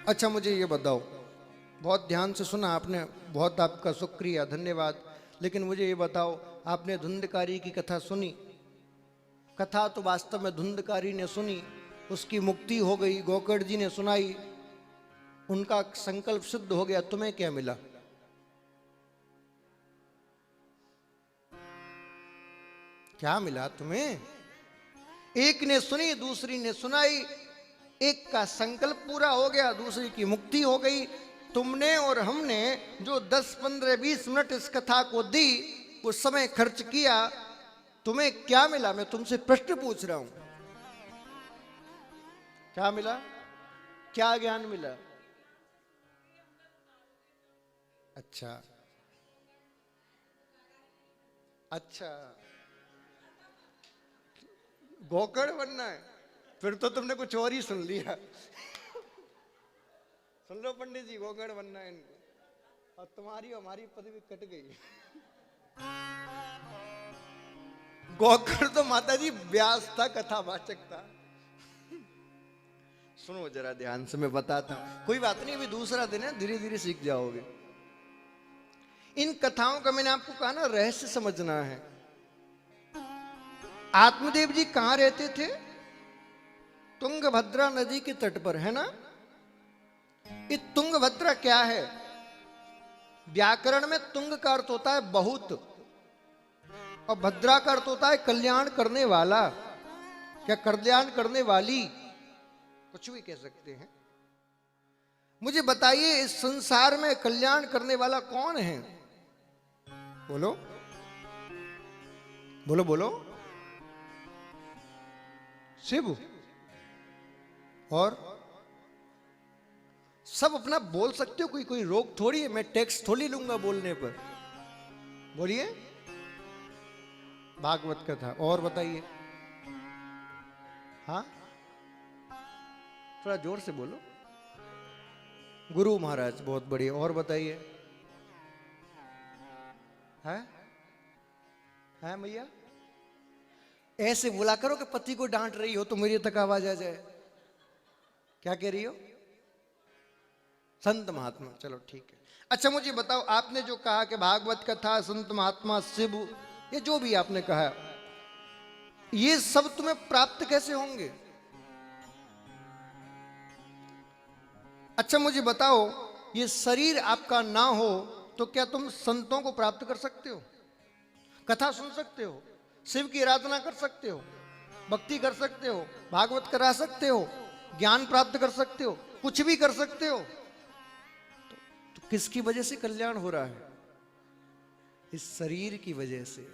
अच्छा मुझे ये बताओ, बहुत ध्यान से सुना आपने, बहुत आपका शुक्रिया, धन्यवाद। लेकिन मुझे ये बताओ, आपने धुंधकारी की कथा सुनी? कथा तो वास्तव में धुंधकारी ने सुनी, उसकी मुक्ति हो गई, गोकर्ण जी ने सुनाई, उनका संकल्प सिद्ध हो गया। तुम्हें क्या मिला? क्या मिला तुम्हें? एक ने सुनी, दूसरी ने सुनाई, एक का संकल्प पूरा हो गया, दूसरी की मुक्ति हो गई। तुमने और हमने जो 10, 15, 20 मिनट इस कथा को दी, वो समय खर्च किया, तुम्हें क्या मिला? मैं तुमसे प्रश्न पूछ रहा हूं, क्या मिला? क्या ज्ञान मिला? अच्छा अच्छा, गोकर्ण बनना है? फिर तो तुमने कुछ और ही सुन लिया। सुन लो पंडित जी, गोकर्ण बनना है इनको, और तुम्हारी हमारी पदवी कट गई। गोकर्ण तो माता जी व्यास था, कथावाचक था। सुनो जरा ध्यान से, मैं बताता हूं। कोई बात नहीं, अभी दूसरा दिन है, धीरे धीरे सीख जाओगे। इन कथाओं का मैंने आपको कहा ना, रहस्य समझना है। आत्मदेव जी कहां रहते थे? तुंगभद्रा नदी के तट पर, है ना? ये तुंगभद्रा क्या है? व्याकरण में तुंग का अर्थ होता है बहुत, और भद्रा का अर्थ होता है कल्याण करने वाला, क्या कल्याण करने वाली, कुछ भी कह सकते हैं। मुझे बताइए, इस संसार में कल्याण करने वाला कौन है? बोलो बोलो बोलो। शिव। और सब अपना बोल सकते हो, कोई कोई रोक थोड़ी है, मैं टैक्स थोड़ी लूंगा बोलने पर। बोलिए। भागवत कथा। और बताइए। हाँ, थोड़ा जोर से बोलो। गुरु महाराज, बहुत बढ़िया। और बताइए। है है मैया? ऐसे बोला करो कि पति को डांट रही हो तो मेरी तक आवाज आ जाए। क्या कह रही हो? संत महात्मा, चलो ठीक है। अच्छा मुझे बताओ, आपने जो कहा कि भागवत कथा, संत महात्मा, शिव, ये जो भी आपने कहा, ये सब तुम्हें प्राप्त कैसे होंगे? अच्छा मुझे बताओ, ये शरीर आपका ना हो तो क्या तुम संतों को प्राप्त कर सकते हो? कथा सुन सकते हो, शिव की आराधना कर सकते हो, भक्ति कर सकते हो, भागवत करा सकते हो, ज्ञान प्राप्त कर सकते हो, कुछ भी कर सकते हो, तो किसकी वजह से कल्याण हो रहा है? इस शरीर की वजह से।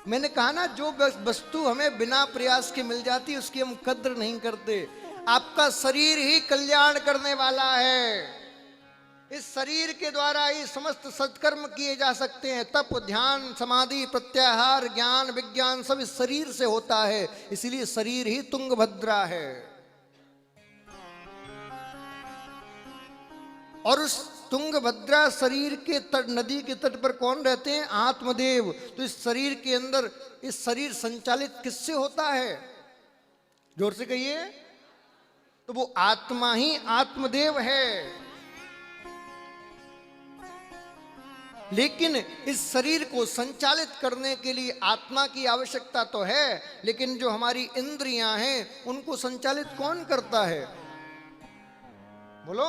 मैंने कहा ना, जो वस्तु हमें बिना प्रयास के मिल जाती है उसकी हम कद्र नहीं करते। आपका शरीर ही कल्याण करने वाला है। इस शरीर के द्वारा ही समस्त सत्कर्म किए जा सकते हैं। तप, ध्यान, समाधि, प्रत्याहार, ज्ञान, विज्ञान सब इस शरीर से होता है। इसलिए शरीर ही तुंगभद्रा है। और उस तुंगभद्रा शरीर के तट, नदी के तट पर कौन रहते हैं? आत्मदेव। तो इस शरीर के अंदर, इस शरीर संचालित किससे होता है? जोर से कहिए। तो वो आत्मा ही आत्मदेव है। लेकिन इस शरीर को संचालित करने के लिए आत्मा की आवश्यकता तो है, लेकिन जो हमारी इंद्रियां हैं उनको संचालित कौन करता है? बोलो।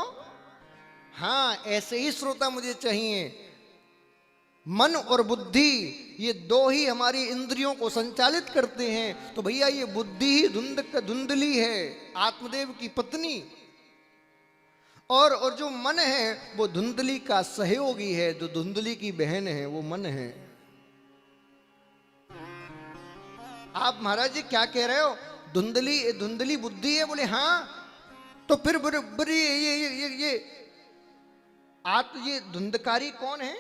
हाँ, ऐसे ही श्रोता मुझे चाहिए। मन और बुद्धि, ये दो ही हमारी इंद्रियों को संचालित करते हैं। तो भैया ये बुद्धि ही धुंधली है, आत्मदेव की पत्नी। और जो मन है वो धुंधली का सहयोगी है। जो धुंधली की बहन है वो मन है। आप महाराज जी क्या कह रहे हो? धुंधली धुंधली बुद्धि है? बोले हाँ। तो फिर बराबर ये धुंधकारी कौन है?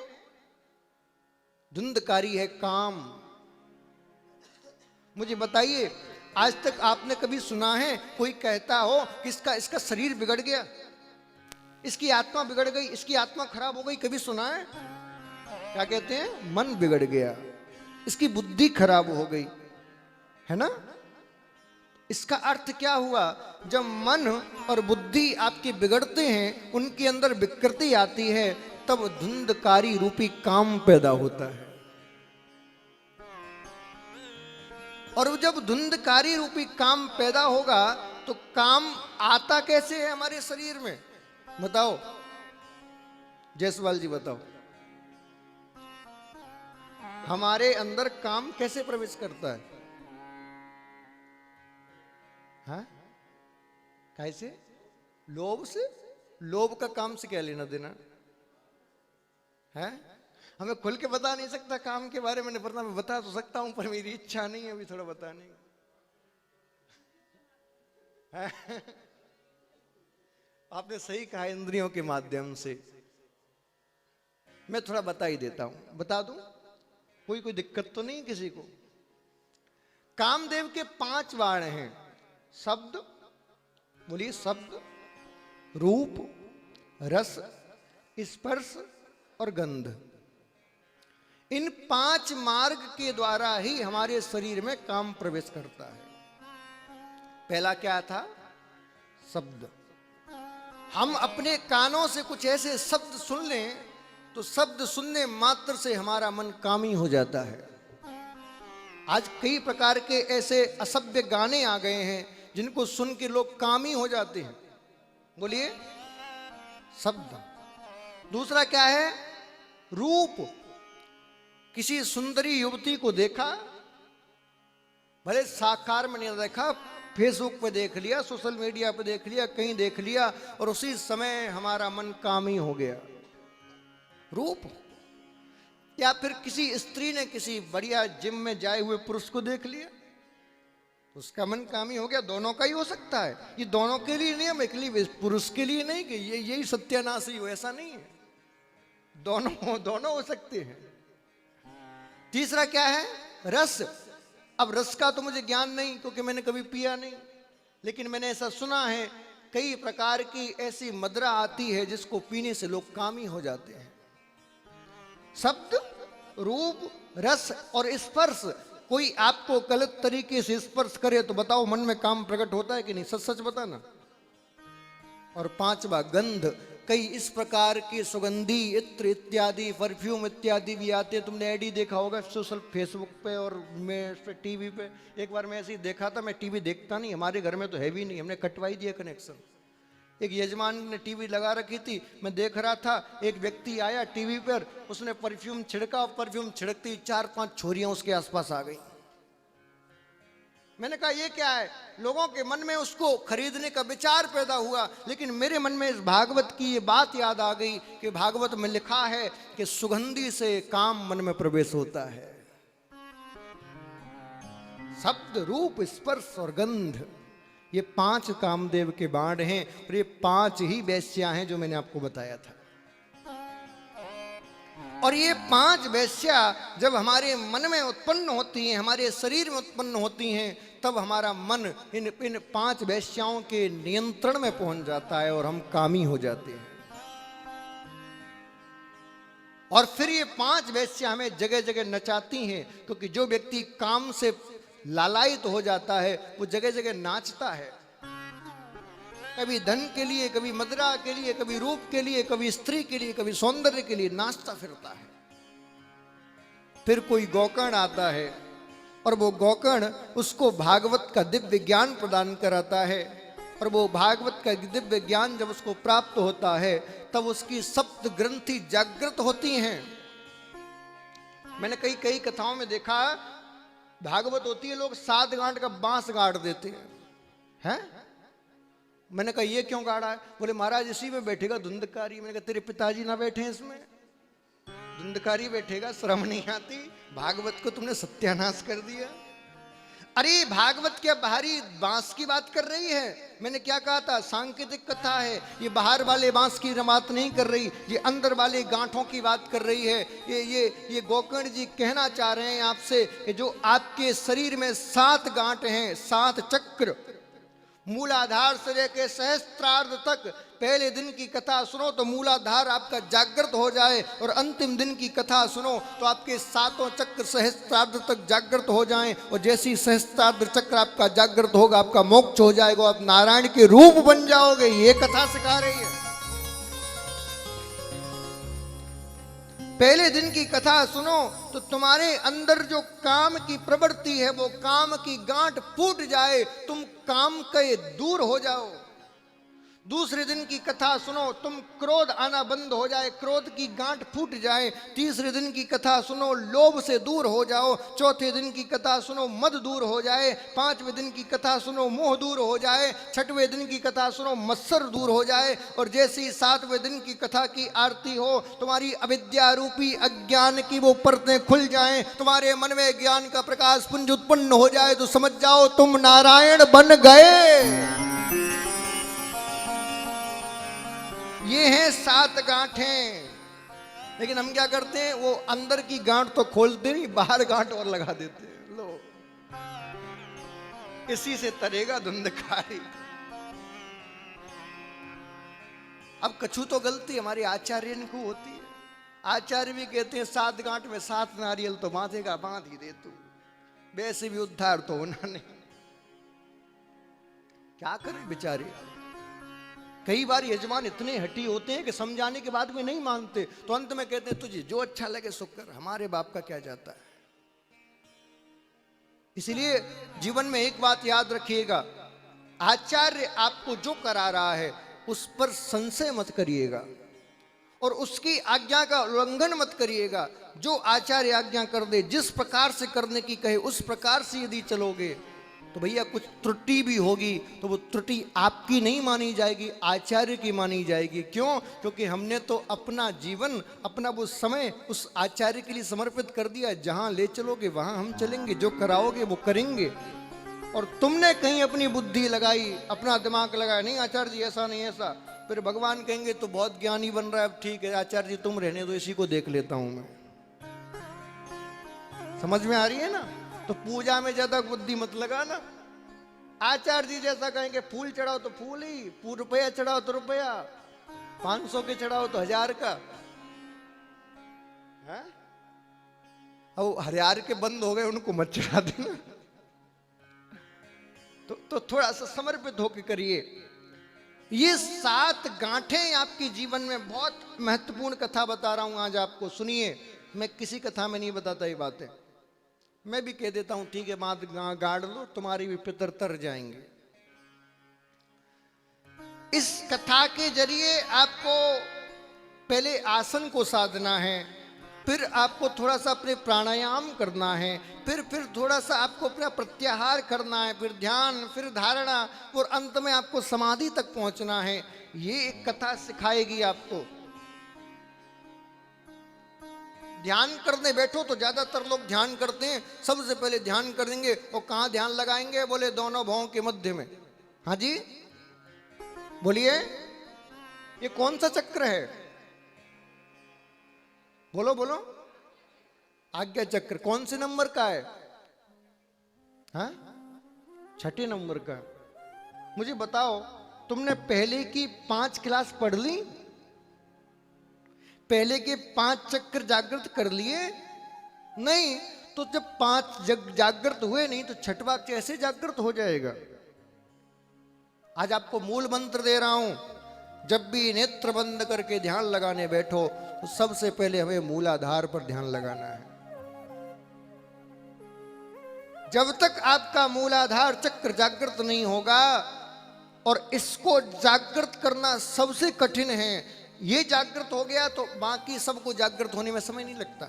धुंधकारी है काम। मुझे बताइए, आज तक आपने कभी सुना है कोई कहता हो कि इसका शरीर बिगड़ गया, इसकी आत्मा बिगड़ गई, इसकी आत्मा खराब हो गई? कभी सुना है? क्या कहते हैं? मन बिगड़ गया, इसकी बुद्धि खराब हो गई, है ना? इसका अर्थ क्या हुआ? जब मन और बुद्धि आपके बिगड़ते हैं, उनके अंदर विकृति आती है, तब धुंधकारी रूपी काम पैदा होता है। और जब धुंधकारी रूपी काम पैदा होगा तो काम आता कैसे है हमारे शरीर में? बताओ जायसवाल जी, बताओ हमारे अंदर काम कैसे प्रवेश करता है? हाँ? कैसे? लोभ से। लोभ का काम से क्या लेना देना है? हमें खुल के बता नहीं सकता काम के बारे में, वरना मैं बता तो सकता हूं, पर मेरी इच्छा नहीं है अभी थोड़ा बताने की। आपने सही कहा, इंद्रियों के माध्यम से। मैं थोड़ा बता ही देता हूं, बता दूं, कोई दिक्कत तो नहीं किसी को। कामदेव के 5 बाण हैं। शब्द, बोलिए, शब्द, रूप, रस, स्पर्श और गंध। इन 5 मार्ग के द्वारा ही हमारे शरीर में काम प्रवेश करता है। पहला क्या था? शब्द। हम अपने कानों से कुछ ऐसे शब्द सुन लें तो शब्द सुनने मात्र से हमारा मन कामी हो जाता है। आज कई प्रकार के ऐसे असभ्य गाने आ गए हैं जिनको सुन के लोग कामी हो जाते हैं। बोलिए, शब्द। दूसरा क्या है? रूप। किसी सुंदरी युवती को देखा, भले साकार में नहीं देखा, फेसबुक पे देख लिया, सोशल मीडिया पे देख लिया, कहीं देख लिया, और उसी समय हमारा मन कामी हो गया। रूप। या फिर किसी स्त्री ने किसी बढ़िया जिम में जाए हुए पुरुष को देख लिया, उसका मन कामी हो गया। दोनों का ही हो सकता है, ये दोनों के लिए नहीं, हम अकेले पुरुष के लिए नहीं कि यही सत्यानाश ही हो, ऐसा नहीं है। दोनों हो सकते हैं। तीसरा क्या है? रस। अब रस का तो मुझे ज्ञान नहीं, क्योंकि मैंने कभी पिया नहीं, लेकिन मैंने ऐसा सुना है कई प्रकार की ऐसी मदिरा आती है जिसको पीने से लोग कामी हो जाते हैं। शब्द, रूप, रस और स्पर्श। कोई आपको गलत तरीके से स्पर्श करे तो बताओ मन में काम प्रकट होता है कि नहीं? सच सच बताना। और 5वां गंध। कई इस प्रकार के सुगंधी इत्र इत्यादि, परफ्यूम इत्यादि भी आते हैं। तुमने एडी देखा होगा सोशल, फेसबुक पे और मैं टीवी पे। एक बार मैं ऐसे ही देखा था, मैं टीवी देखता नहीं, हमारे घर में तो है भी नहीं, हमने कटवाई दिया कनेक्शन। एक यजमान ने टीवी लगा रखी थी, मैं देख रहा था, एक व्यक्ति आया टीवी पर, उसने परफ्यूम छिड़का, परफ्यूम छिड़कती 4-5 छोरियां उसके आसपास आ गई। मैंने कहा ये क्या है? लोगों के मन में उसको खरीदने का विचार पैदा हुआ, लेकिन मेरे मन में इस भागवत की ये बात याद आ गई कि भागवत में लिखा है कि सुगंधी से काम मन में प्रवेश होता है। शब्द, रूप, स्पर्श और गंध, ये 5 कामदेव के बाण हैं, और ये 5 ही वैश्या हैं जो मैंने आपको बताया था। और ये 5 वैश्या जब हमारे मन में उत्पन्न होती हैं, हमारे शरीर में उत्पन्न होती हैं, तब हमारा मन इन 5 वैश्याओं के नियंत्रण में पहुंच जाता है और हम कामी हो जाते हैं। और फिर ये 5 वैश्या हमें जगह जगह नचाती हैं, क्योंकि जो व्यक्ति काम से लालायित हो जाता है वो जगह जगह नाचता है। कभी धन के लिए, कभी मदिरा के लिए, कभी रूप के लिए, कभी स्त्री के लिए, कभी सौंदर्य के लिए नाचता फिरता है। फिर कोई गौकर्ण आता है और वो गौकर्ण उसको भागवत का दिव्य ज्ञान प्रदान कराता है, और वो भागवत का दिव्य ज्ञान जब उसको प्राप्त होता है तब उसकी सप्त ग्रंथि जागृत होती हैं। मैंने कई कथाओं में देखा, भागवत होती है, लोग 7 गांठ का बांस गाड़ देते हैं। मैंने कहा ये क्यों गाड़ा है? बोले महाराज इसी में बैठेगा धुंधकारी। मैंने कहा तेरे पिताजी ना बैठे इसमें, धुंधकारी बैठेगा, शर्म नहीं आती? भागवत को तुमने सत्यानाश कर दिया। अरे भागवत क्या बाहरी बांस की बात कर रही है? मैंने क्या कहा था? सांकेतिक कथा है, ये बाहर वाले बांस की बात नहीं कर रही, ये अंदर वाले गांठों की बात कर रही है। ये गोकर्ण जी कहना चाह रहे हैं आपसे कि जो आपके शरीर में 7 गांठ हैं, 7 चक्र, मूलाधार से लेकर सहस्त्रार्ध तक पहले दिन की कथा सुनो तो मूलाधार आपका जागृत हो जाए, और अंतिम दिन की कथा सुनो तो आपके सातों चक्र सहस्त्रार्ध तक जागृत हो जाएं, और जैसी सहस्त्रार्ध चक्र आपका जागृत होगा आपका मोक्ष हो जाएगा, आप नारायण के रूप बन जाओगे। ये कथा सिखा रही है। पहले दिन की कथा सुनो तो तुम्हारे अंदर जो काम की प्रवृत्ति है वो काम की गांठ फूट जाए, तुम काम के दूर हो जाओ। दूसरे दिन की कथा सुनो तुम क्रोध आना बंद हो जाए, क्रोध की गांठ फूट जाए। तीसरे दिन की कथा सुनो लोभ से दूर हो जाओ। चौथे दिन की कथा सुनो मद दूर हो जाए। पांचवें दिन की कथा सुनो मोह दूर हो जाए। छठवें दिन की कथा सुनो मत्सर दूर हो जाए। और जैसी सातवें दिन की कथा की आरती हो तुम्हारी अविद्या रूपी अज्ञान की वो परतें खुल जाएं, तुम्हारे मन में ज्ञान का प्रकाश पुंज उत्पन्न हो जाए, तो समझ जाओ तुम नारायण बन गए। ये हैं 7 गांठें। लेकिन हम क्या करते हैं, वो अंदर की गांठ तो खोलते नहीं, बाहर गांठ और लगा देते हैं। लो, इसी से तरेगा धुंधकारी। अब कछु तो गलती हमारे आचार्य को होती है। आचार्य भी कहते हैं 7 गांठ में 7 नारियल तो बांधे का बांध ही दे तू, वैसे भी उद्धार तो होना नहीं। क्या करें बेचारे। कई बार यजमान इतने हठी होते हैं कि समझाने के बाद भी नहीं मानते, तो अंत में कहते हैं तुझे जो अच्छा लगे सो कर, हमारे बाप का क्या जाता है। इसलिए जीवन में एक बात याद रखिएगा, आचार्य आपको जो करा रहा है उस पर संशय मत करिएगा और उसकी आज्ञा का उल्लंघन मत करिएगा। जो आचार्य आज्ञा कर दे, जिस प्रकार से करने की कहे उस प्रकार से यदि चलोगे तो भैया कुछ त्रुटि भी होगी तो वो त्रुटि आपकी नहीं मानी जाएगी, आचार्य की मानी जाएगी। क्यों? क्योंकि हमने तो अपना जीवन, अपना वो समय उस आचार्य के लिए समर्पित कर दिया। जहां ले चलोगे वहां हम चलेंगे, जो कराओगे वो करेंगे। और तुमने कहीं अपनी बुद्धि लगाई, अपना दिमाग लगाया, नहीं आचार्य जी ऐसा नहीं ऐसा, फिर भगवान कहेंगे तो बहुत ज्ञानी बन रहा है, अब ठीक है आचार्य जी तुम रहने दो, इसी को देख लेता हूं मैं। समझ में आ रही है ना? तो पूजा में ज्यादा बुद्धि मत लगाना। आचार्य जी जैसा कहेंगे फूल चढ़ाओ तो फूल ही, रुपया चढ़ाओ तो रुपया, 500 के चढ़ाओ तो 1000 का है? अब 1000 के बंद हो गए उनको मत चढ़ा देना। तो थोड़ा सा समर्पित होकर करिए। ये 7 गांठें आपके जीवन में बहुत महत्वपूर्ण कथा बता रहा हूं आज आपको, सुनिए। मैं किसी कथा में नहीं बताता ये बातें, मैं भी कह देता हूं ठीक है बात गाड़ लो, तुम्हारी भी पितर तर जाएंगे। इस कथा के जरिए आपको पहले आसन को साधना है, फिर आपको थोड़ा सा अपने प्राणायाम करना है, फिर थोड़ा सा आपको अपना प्रत्याहार करना है, फिर ध्यान, फिर धारणा, और अंत में आपको समाधि तक पहुंचना है। ये एक कथा सिखाएगी आपको। ध्यान करने बैठो तो ज्यादातर लोग ध्यान करते हैं, सबसे पहले ध्यान करेंगे और कहां ध्यान लगाएंगे? बोले दोनों भौं के मध्य में। हाँ जी बोलिए, ये कौन सा चक्र है? बोलो बोलो। आज्ञा चक्र। कौन से नंबर का है? हाँ, 6ठे नंबर का। मुझे बताओ, तुमने पहले की 5 क्लास पढ़ ली? पहले के 5 चक्र जागृत कर लिए? नहीं। तो जब 5 जागृत हुए नहीं तो 6वां कैसे जागृत हो जाएगा? आज आपको मूल मंत्र दे रहा हूं, जब भी नेत्र बंद करके ध्यान लगाने बैठो तो सबसे पहले हमें मूलाधार पर ध्यान लगाना है। जब तक आपका मूलाधार चक्र जागृत नहीं होगा, और इसको जागृत करना सबसे कठिन है, ये जागृत हो गया तो बाकी सबको जागृत होने में समय नहीं लगता।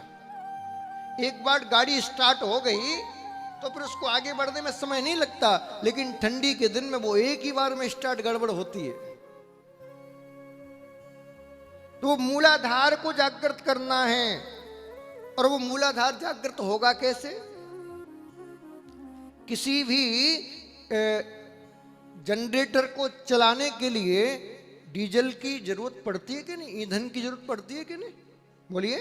एक बार गाड़ी स्टार्ट हो गई तो फिर उसको आगे बढ़ने में समय नहीं लगता, लेकिन ठंडी के दिन में वो एक ही बार में स्टार्ट गड़बड़ होती है। तो वो मूलाधार को जागृत करना है, और वो मूलाधार जागृत होगा कैसे? किसी भी जनरेटर को चलाने के लिए डीजल की जरूरत पड़ती है कि नहीं? ईंधन की जरूरत पड़ती है कि नहीं? बोलिए।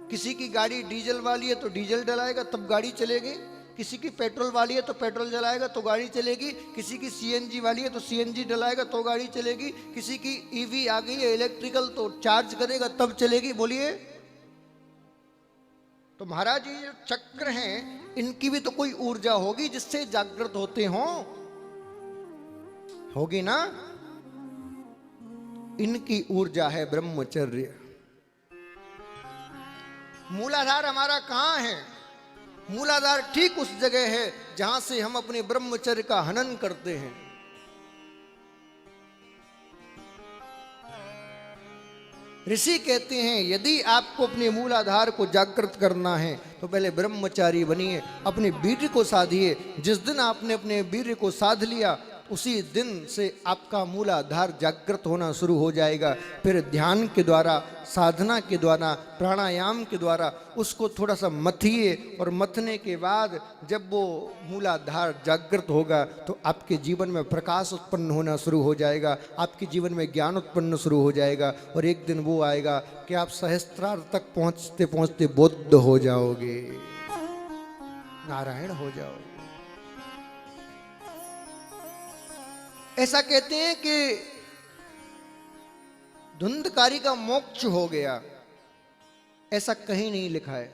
किसी की गाड़ी डीजल वाली है तो डीजल डलाएगा तब गाड़ी चलेगी, किसी की पेट्रोल वाली है तो पेट्रोल जलाएगा तो गाड़ी चलेगी, किसी की सीएनजी वाली है तो सीएनजी डलाएगा तो गाड़ी चलेगी, किसी की ईवी आ गई है इलेक्ट्रिकल तो चार्ज करेगा तब चलेगी। बोलिए। तो महाराज ये जो चक्र हैं इनकी भी तो कोई ऊर्जा होगी जिससे जागृत होते हो, होगी ना। इनकी ऊर्जा है ब्रह्मचर्य। मूलाधार हमारा कहां है? मूलाधार ठीक उस जगह है जहां से हम अपने ब्रह्मचर्य का हनन करते हैं। ऋषि कहते हैं यदि आपको अपने मूलाधार को जागृत करना है तो पहले ब्रह्मचारी बनिए, अपने वीर्य को साधिए। जिस दिन आपने अपने वीर्य को साध लिया उसी दिन से आपका मूलाधार जागृत होना शुरू हो जाएगा। फिर ध्यान के द्वारा, साधना के द्वारा, प्राणायाम के द्वारा उसको थोड़ा सा मथिए, और मथने के बाद जब वो मूलाधार जागृत होगा तो आपके जीवन में प्रकाश उत्पन्न होना शुरू हो जाएगा, आपके जीवन में ज्ञान उत्पन्न शुरू हो जाएगा। और एक दिन वो आएगा कि आप सहस्त्रार्थ तक पहुंचते पहुंचते बुद्ध हो जाओगे, नारायण हो जाओगे। ऐसा कहते हैं कि धुंधकारी का मोक्ष हो गया, ऐसा कहीं नहीं लिखा है।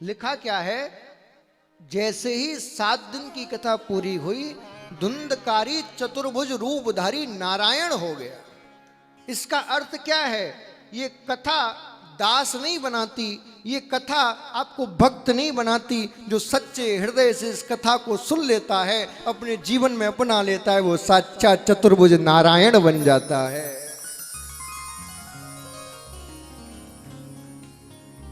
लिखा क्या है? जैसे ही 7 दिन की कथा पूरी हुई धुंधकारी चतुर्भुज रूपधारी नारायण हो गया। इसका अर्थ क्या है? ये कथा दास नहीं बनाती, ये कथा आपको भक्त नहीं बनाती। जो सच्चे हृदय से इस कथा को सुन लेता है, अपने जीवन में अपना लेता है, वो सच्चा चतुर्भुज नारायण बन जाता है।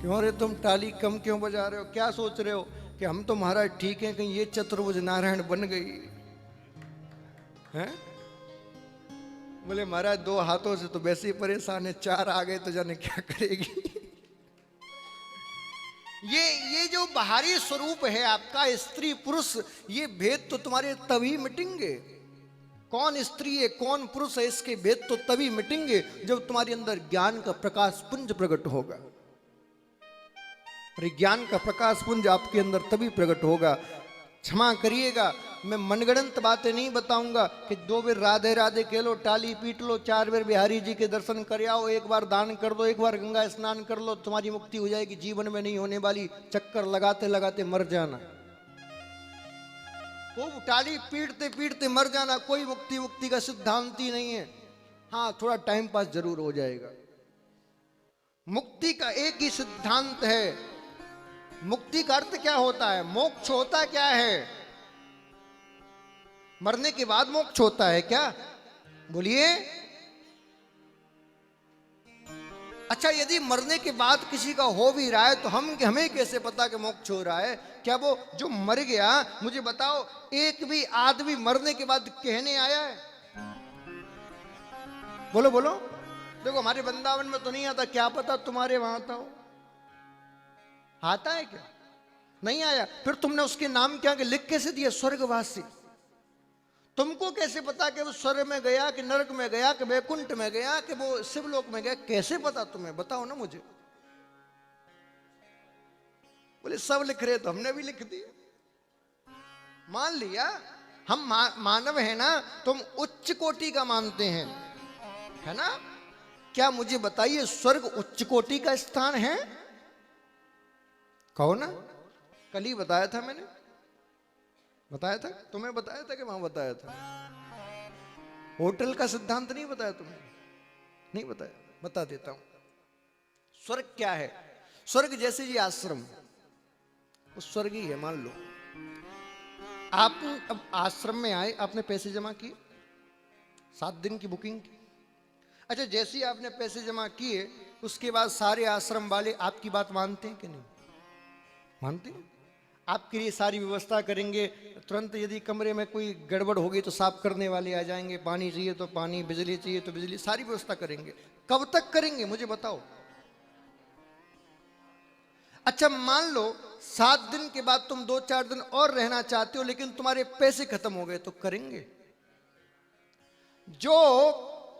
क्यों रे तुम ताली कम क्यों बजा रहे हो? क्या सोच रहे हो कि हम तो महाराज ठीक हैं, कहीं ये चतुर्भुज नारायण बन गई हैं? बोले महाराज 2 हाथों से तो वैसे ही परेशान है, 4 आ गए तो जाने क्या करेगी। ये जो बाहरी स्वरूप है आपका, स्त्री पुरुष, ये भेद तो तुम्हारे तभी मिटेंगे। कौन स्त्री है कौन पुरुष है इसके भेद तो तभी मिटेंगे जब तुम्हारे अंदर ज्ञान का प्रकाश पुंज प्रकट होगा। और ज्ञान का प्रकाश पुंज आपके अंदर तभी प्रकट होगा। क्षमा करिएगा, मैं मनगढ़ंत बातें नहीं बताऊंगा कि 2 बार राधे राधे कह लो, टाली पीट लो, 4 बार बिहारी जी के दर्शन कर आओ, 1 बार दान कर दो, 1 बार गंगा स्नान कर लो, तुम्हारी मुक्ति हो जाएगी। जीवन में नहीं होने वाली, चक्कर लगाते लगाते मर जाना, खूब टाली पीटते पीटते मर जाना। कोई मुक्ति का सिद्धांत ही नहीं है। हाँ, थोड़ा टाइम पास जरूर हो जाएगा। मुक्ति का एक ही सिद्धांत है। मुक्ति का अर्थ क्या होता है? मोक्ष होता क्या है? मरने के बाद मोक्ष होता है क्या? बोलिए। अच्छा, यदि मरने के बाद किसी का हो भी रहा है तो हमें कैसे पता कि मोक्ष हो रहा है? क्या वो जो मर गया, मुझे बताओ, एक भी आदमी मरने के बाद कहने आया है? बोलो बोलो। देखो हमारे वृंदावन में तो नहीं आता, क्या पता तुम्हारे वहां आता हो। आता है क्या? नहीं आया। फिर तुमने उसके नाम क्या लिख कैसे दिया? स्वर्गवासी। तुमको कैसे पता कि वो स्वर्ग में गया कि नरक में गया कि वैकुंठ में गया कि वो शिवलोक में गया? कैसे पता तुम्हें? बताओ ना मुझे। बोले सब लिख रहे तो हमने भी लिख दिया। मान लिया। हम मानव है ना, तुम उच्च कोटि का मानते हैं, है ना? क्या मुझे बताइए, स्वर्ग उच्च कोटि का स्थान है? कहो ना। कल ही बताया था मैंने, बताया था तुम्हें, बताया था कि वहां बताया था? होटल का सिद्धांत नहीं बताया तुम्हें? नहीं बताया, बता देता हूं। स्वर्ग क्या है? स्वर्ग जैसे जी आश्रम, वो स्वर्ग ही है। मान लो आप अब आश्रम में आए, आपने पैसे जमा किए, 7 दिन की बुकिंग की। अच्छा, जैसे ही आपने पैसे जमा किए उसके बाद सारे आश्रम वाले आपकी बात मानते हैं कि नहीं मानते हैं? आपके लिए सारी व्यवस्था करेंगे। तुरंत यदि कमरे में कोई गड़बड़ होगी तो साफ करने वाले आ जाएंगे, पानी चाहिए तो पानी, बिजली चाहिए तो बिजली, सारी व्यवस्था करेंगे। कब तक करेंगे मुझे बताओ? अच्छा, मान लो 7 दिन के बाद तुम 2-4 दिन और रहना चाहते हो लेकिन तुम्हारे पैसे खत्म हो गए, तो करेंगे? जो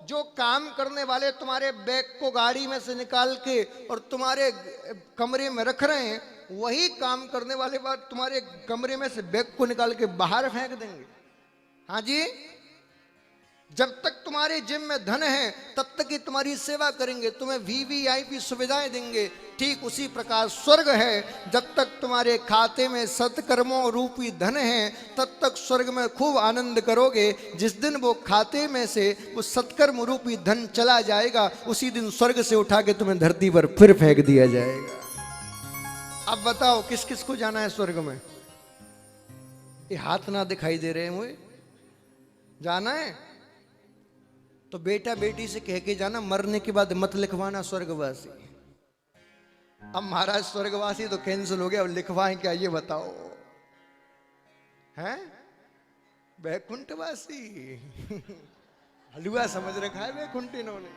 जो काम करने वाले तुम्हारे बैग को गाड़ी में से निकाल के और तुम्हारे कमरे में रख रहे हैं, वही काम करने वाले बात तुम्हारे कमरे में से बैग को निकाल के बाहर फेंक देंगे। हाँ जी, जब तक तुम्हारे जिम में धन है तब तक ही तुम्हारी सेवा करेंगे, तुम्हें वीवीआईपी सुविधाएं देंगे। ठीक उसी प्रकार स्वर्ग है, जब तक तुम्हारे खाते में सत्कर्मों रूपी धन है तब तक स्वर्ग में खूब आनंद करोगे। जिस दिन वो खाते में से वो सत्कर्म रूपी धन चला जाएगा, उसी दिन स्वर्ग से उठा के तुम्हें धरती पर फिर फेंक दिया जाएगा। अब बताओ किस किस को जाना है स्वर्ग में? ये हाथ ना दिखाई दे रहे हैं मुझे, जाना है तो बेटा बेटी से कह के जाना, मरने के बाद मत लिखवाना स्वर्गवासी। अब महाराज स्वर्गवासी तो कैंसिल हो गया, अब लिखवाएं क्या ये बताओ? हैं वैकुंठवासी हलवा समझ रखा है वैकुंठ इन्होंने।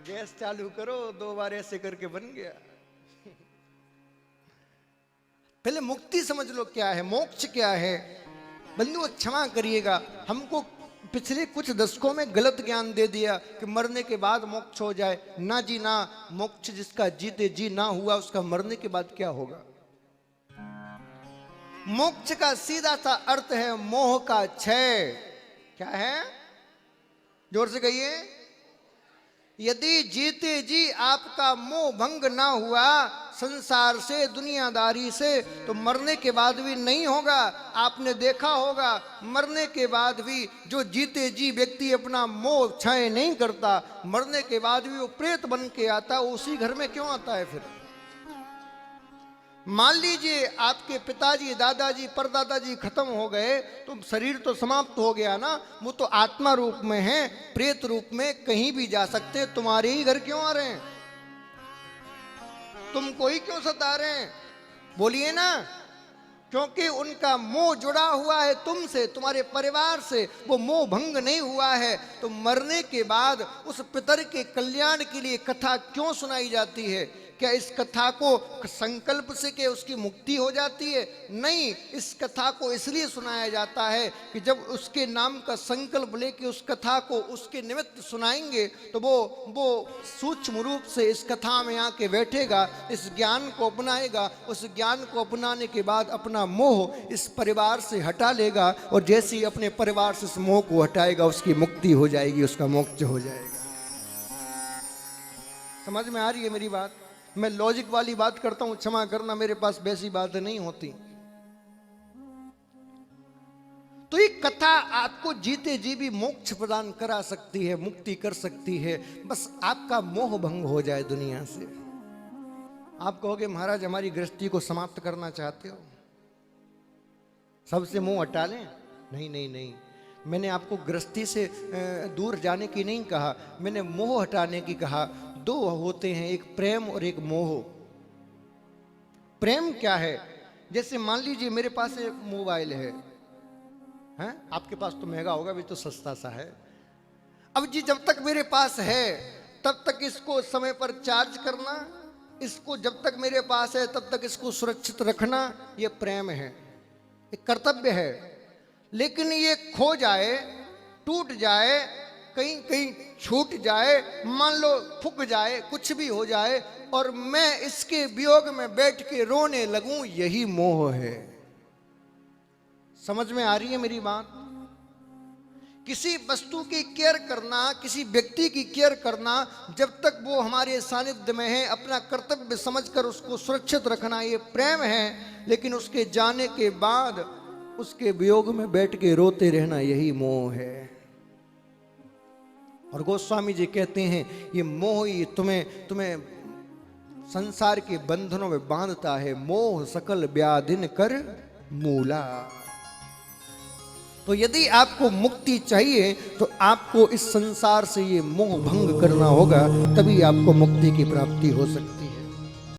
गैस चालू करो, 2 बार ऐसे करके बन गया। पहले मुक्ति समझ लो क्या है, मोक्ष क्या है। बंधुओं क्षमा करिएगा, हमको पिछले कुछ दशकों में गलत ज्ञान दे दिया कि मरने के बाद मोक्ष हो जाए। ना जी ना, मोक्ष जिसका जीते जी ना हुआ उसका मरने के बाद क्या होगा? मोक्ष का सीधा सा अर्थ है मोह का क्षय। क्या है? जोर से कहिए। यदि जीते जी आपका मोह भंग ना हुआ संसार से, दुनियादारी से, तो मरने के बाद भी नहीं होगा। आपने देखा होगा मरने के बाद भी जो जीते जी व्यक्ति अपना मोह क्षय नहीं करता, मरने के बाद भी वो प्रेत बन के आता, उसी घर में क्यों आता है फिर? मान लीजिए आपके पिताजी, दादाजी, परदादाजी खत्म हो गए तो शरीर तो समाप्त हो गया ना, वो तो आत्मा रूप में है, प्रेत रूप में कहीं भी जा सकते हैं। तुम्हारे ही घर क्यों आ रहे हैं? तुमको ही क्यों सता रहे हैं? बोलिए ना। क्योंकि उनका मोह जुड़ा हुआ है तुमसे, तुम्हारे परिवार से, वो मोह भंग नहीं हुआ है। तो मरने के बाद उस पितर के कल्याण के लिए कथा क्यों सुनाई जाती है? क्या इस कथा को संकल्प से कि उसकी मुक्ति हो जाती है? नहीं, इस कथा को इसलिए सुनाया जाता है कि जब उसके नाम का संकल्प लेके उस कथा को उसके निमित्त सुनाएंगे तो वो सूक्ष्म रूप से इस कथा में आके बैठेगा, इस ज्ञान को अपनाएगा। उस ज्ञान को अपनाने के बाद अपना मोह इस परिवार से हटा लेगा, और जैसे ही अपने परिवार से इस मोह को हटाएगा उसकी मुक्ति हो जाएगी, उसका मोक्ष हो जाएगा। समझ में आ रही है मेरी बात? मैं लॉजिक वाली बात करता हूं, क्षमा करना, मेरे पास वैसी बातें नहीं होती। तो ये कथा आपको जीते जी भी मोक्ष प्रदान करा सकती है, मुक्ति कर सकती है, बस आपका मोह भंग हो जाए दुनिया से। आप कहोगे महाराज हमारी गृहस्थी को समाप्त करना चाहते हो, सबसे मुंह हटा लें? नहीं नहीं नहीं, मैंने आपको गृहस्थी से दूर जाने की नहीं कहा, मैंने मोह हटाने की कहा। 2 होते हैं, एक प्रेम और एक मोह। प्रेम क्या है? जैसे मान लीजिए मेरे पास एक मोबाइल है, हैं? आपके पास तो महंगा होगा, भी तो सस्ता सा है। अब जी जब तक मेरे पास है तब तक इसको समय पर चार्ज करना, इसको जब तक मेरे पास है तब तक इसको सुरक्षित रखना, ये प्रेम है, एक कर्तव्य है। लेकिन ये खो जाए, टूट जाए, कहीं कहीं छूट जाए, मान लो फूक जाए, कुछ भी हो जाए, और मैं इसके वियोग में बैठ के रोने लगूं, यही मोह है। समझ में आ रही है मेरी बात? किसी वस्तु की केयर करना, किसी व्यक्ति की केयर करना, जब तक वो हमारे सानिध्य में है, अपना कर्तव्य समझकर उसको सुरक्षित रखना, ये प्रेम है। लेकिन उसके जाने के बाद उसके वियोग में बैठ के रोते रहना, यही मोह है। और गोस्वामी जी कहते हैं ये मोह ही तुम्हें संसार के बंधनों में बांधता है। मोह सकल व्याधिन कर मूला। तो यदि आपको मुक्ति चाहिए तो आपको इस संसार से ये मोह भंग करना होगा, तभी आपको मुक्ति की प्राप्ति हो सकती है।